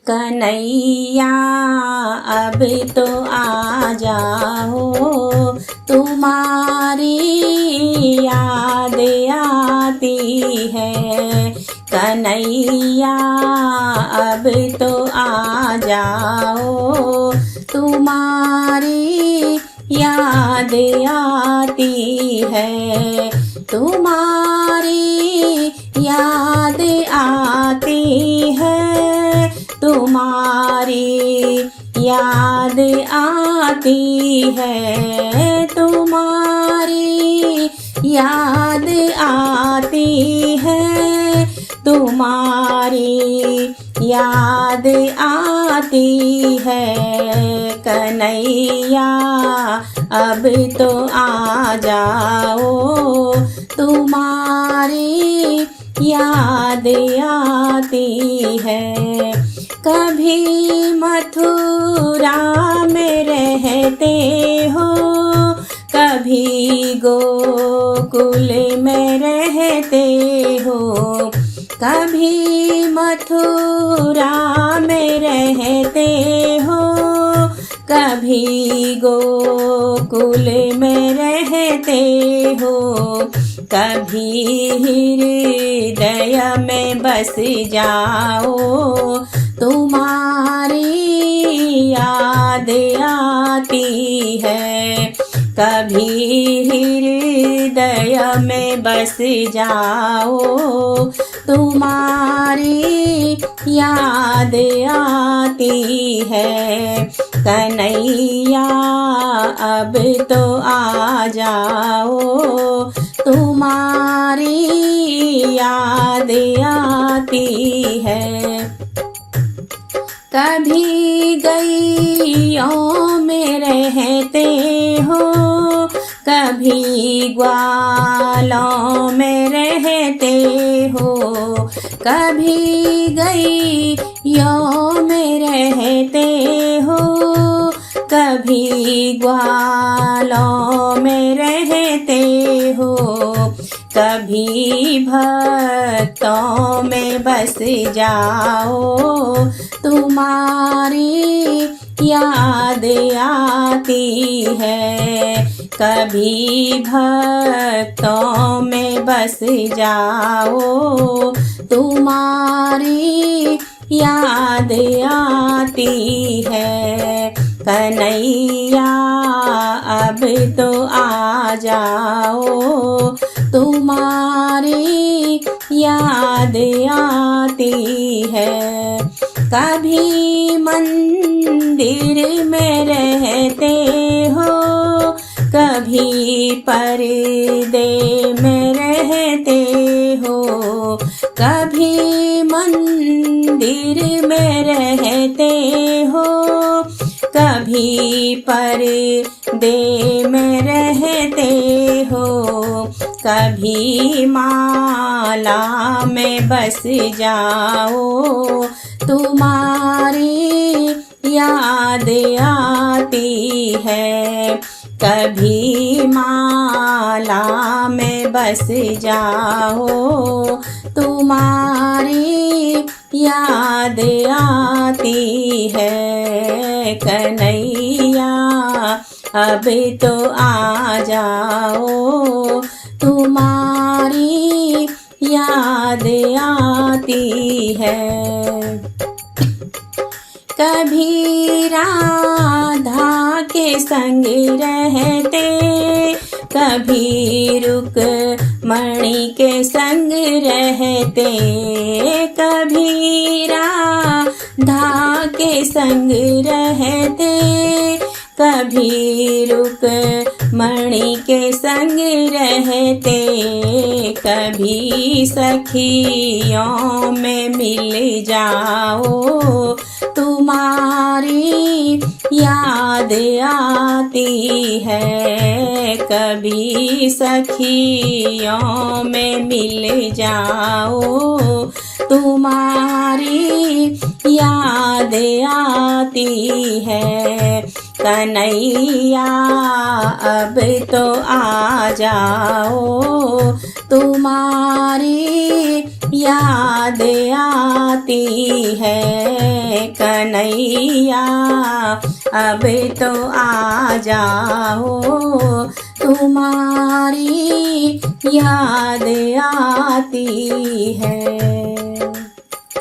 कन्हैया अब तो आ जाओ, तुम्हारी याद आती है। कन्हैया अब तो आ जाओ, तुम्हारी याद आती है। तुम्हारी याद आती है, तुम्हारी याद आती है, तुम्हारी याद आती है, तुम्हारी याद आती है। कन्हैया अब तो आ जाओ, तुम्हारी याद आती है। कभी मथुरा में रहते हो, कभी गोकुल में रहते हो, कभी मथुरा में रहते हो, कभी गोकुल में रहते हो, कभी हृदय में बस जाओ, तुम्हारी याद आती है। कभी हृदय में बस जाओ, तुम्हारी याद आती है। कन्हैया अब तो आ जाओ, तुम्हारी याद आती है। कभी गैयों में रहते हो, कभी ग्वालों में रहते हो, कभी गैयों में रहते हो, कभी ग्वालों में रहते हो, कभी भक्तों में बस जाओ, तुम्हारी याद आती है। कभी भक्तों में बस जाओ, तुम्हारी याद आती है। कन्हैया अब तो आ जाओ, तुम्हारी याद आती है। कभी मंदिर में रहते हो, कभी पर्दे में रहते हो, कभी मंदिर में रहते हो, कभी पर्दे में रहते हो, कभी माला में बस जाओ, तुम्हारी याद आती है। कभी माला में बस जाओ, तुम्हारी याद आती है। कन्हैया अब तो आ जाओ, तुम्हारी याद आती है। कभी राधा के संग रहते, कभी रुक्मणी के संग रहते, कभी राधा के संग रहते, कभी रुक्मणी के संग रहते, कभी सखियों में मिल जाओ, तुम्हारी याद आती है। कभी सखियों में मिल जाओ, तुम्हारी याद आती है। कन्हैया अब तो आ जाओ, तुम्हारी याद आती है। कन्हैया अब तो आ जाओ, तुम्हारी याद आती है।